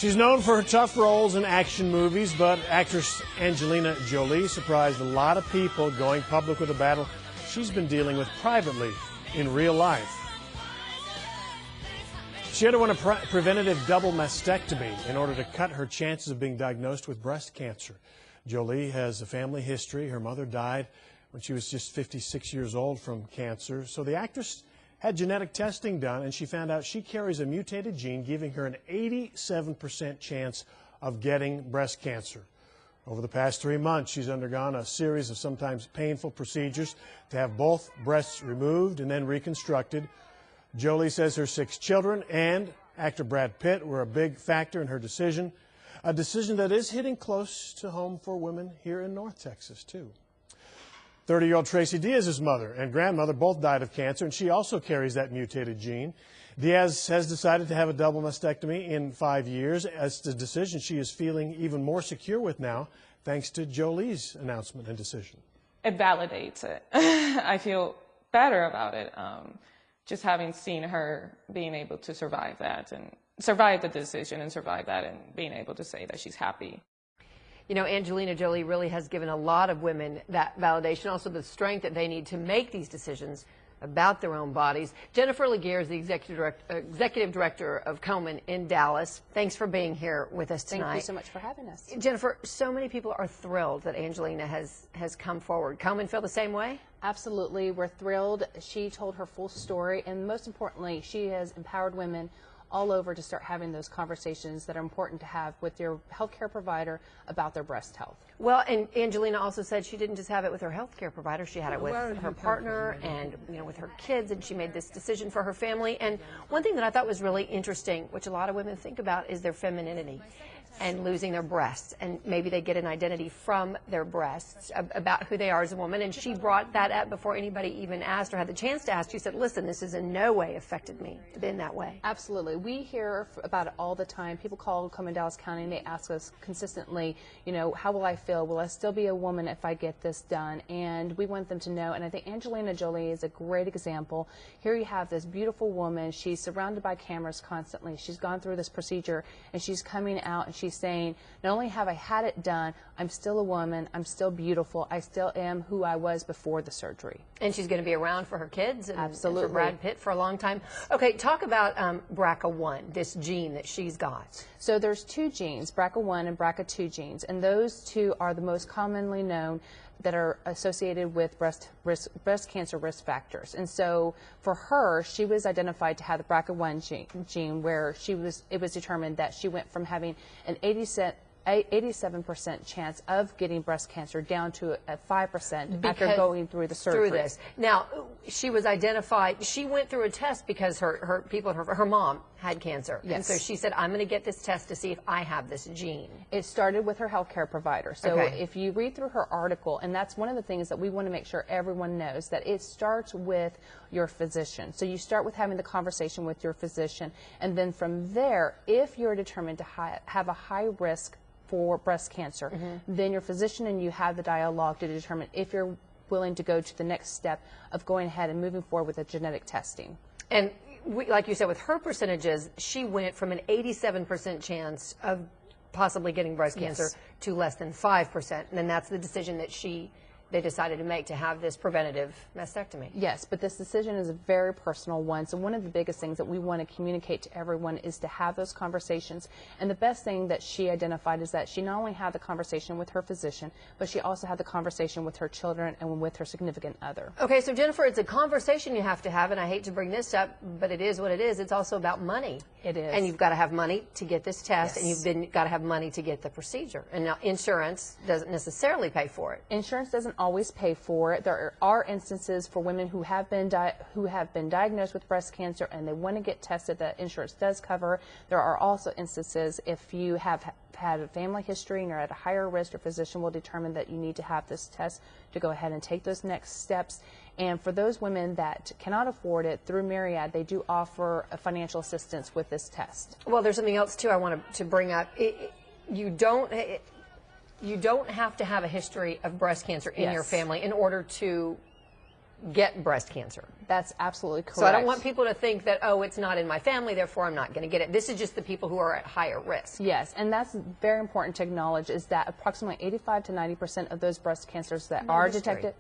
She's known for her tough roles in action movies, but actress Angelina Jolie surprised a lot of people going public with a battle she's been dealing with privately in real life. She underwent a preventative double mastectomy in order to cut her chances of being diagnosed with breast cancer. Jolie has a family history. Her mother died when she was just 56 years old from cancer. So the actress had genetic testing done, and she found out she carries a mutated gene, giving her an 87% chance of getting breast cancer. Over the past 3 months, she's undergone a series of sometimes painful procedures to have both breasts removed and then reconstructed. Jolie says her 6 children and actor Brad Pitt were a big factor in her decision, a decision that is hitting close to home for women here in North Texas, too. 30-year-old Tracy Diaz's mother and grandmother both died of cancer, and she also carries that mutated gene. Diaz has decided to have a double mastectomy in 5 years. As the decision she is feeling even more secure with now, thanks to Jolie's announcement and decision. It validates it. I feel better about it, just having seen her being able to survive that and survive the decision and survive that and being able to say that she's happy. You know, Angelina Jolie really has given a lot of women that validation, also the strength that they need to make these decisions about their own bodies. Jennifer Laguerre is the executive director of Komen in Dallas. Thanks for being here with us tonight. Thank you so much for having us. Jennifer, so many people are thrilled that Angelina has come forward. Komen feel the same way? Absolutely. We're thrilled. She told her full story, and most importantly, she has empowered women all over to start having those conversations that are important to have with your healthcare provider about their breast health. Well, and Angelina also said she didn't just have it with her healthcare provider, she had it with her partner and, you know, with her kids, and she made this decision for her family. And one thing that I thought was really interesting, which a lot of women think about, is their femininity and losing their breasts, and maybe they get an identity from their breasts about who they are as a woman. And she brought that up before anybody even asked or had the chance to ask. She said, listen, this has in no way affected me in that way. Absolutely. We hear about it all the time. People call Komen Dallas County and they ask us consistently, you know, how will I feel? Will I still be a woman if I get this done? And we want them to know, and I think Angelina Jolie is a great example. Here you have this beautiful woman. She's surrounded by cameras constantly. She's gone through this procedure, and she's coming out and she's saying, not only have I had it done, I'm still a woman, I'm still beautiful, I still am who I was before the surgery. And she's going to be around for her kids and, absolutely, and for Brad Pitt for a long time. Okay, talk about BRCA1, this gene that she's got. So there's 2 genes, BRCA1 and BRCA2 genes, and those 2 are the most commonly known that are associated with breast cancer risk factors. And so for her, she was identified to have the BRCA1 gene where it was determined that she went from having an 87% chance of getting breast cancer down to a 5% after going through the surgery. Through this. Now, she was identified, she went through a test because her mom had cancer. Yes. And so she said, I'm going to get this test to see if I have this gene. It started with her healthcare provider. So if you read through her article, and that's one of the things that we want to make sure everyone knows, that it starts with your physician. So you start with having the conversation with your physician, and then from there, if you're determined to have a high risk for breast cancer, then your physician and you have the dialogue to determine if you're willing to go to the next step of going ahead and moving forward with the genetic testing. And like you said, with her percentages, she went from an 87% chance of possibly getting breast cancer to less than 5%. And then that's the decision that they decided to make, to have this preventative mastectomy. Yes, but this decision is a very personal one. So one of the biggest things that we want to communicate to everyone is to have those conversations. And the best thing that she identified is that she not only had the conversation with her physician, but she also had the conversation with her children and with her significant other. Okay, so Jennifer, it's a conversation you have to have, and I hate to bring this up, but it is what it is. It's also about money. It is. And you've got to have money to get this test, and you've got to have money to get the procedure. And now insurance doesn't necessarily pay for it. Insurance doesn't always pay for it. There are instances for women who have been diagnosed with breast cancer and they want to get tested that insurance does cover. There are also instances if you have had a family history and you're at a higher risk, your physician will determine that you need to have this test to go ahead and take those next steps. And for those women that cannot afford it, through Myriad, they do offer a financial assistance with this test. Well, there's something else too I want to bring up. You don't have to have a history of breast cancer in your family in order to get breast cancer. That's absolutely correct. So I don't want people to think that, oh, it's not in my family, therefore I'm not going to get it. This is just the people who are at higher risk. Yes, and that's very important to acknowledge, is that approximately 85 to 90% of those breast cancers that are detected,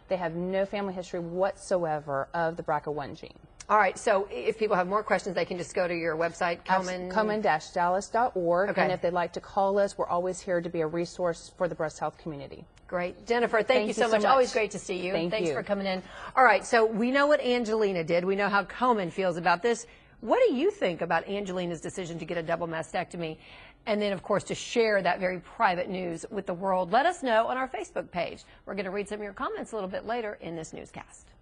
they have no family history whatsoever of the BRCA1 gene. All right, so if people have more questions, they can just go to your website, Komen-Dallas.org, Okay. and if they'd like to call us, we're always here to be a resource for the breast health community. Great. Jennifer, thank you so much. Always great to see you. Thanks for coming in. All right, so we know what Angelina did. We know how Komen feels about this. What do you think about Angelina's decision to get a double mastectomy? And then, of course, to share that very private news with the world. Let us know on our Facebook page. We're going to read some of your comments a little bit later in this newscast.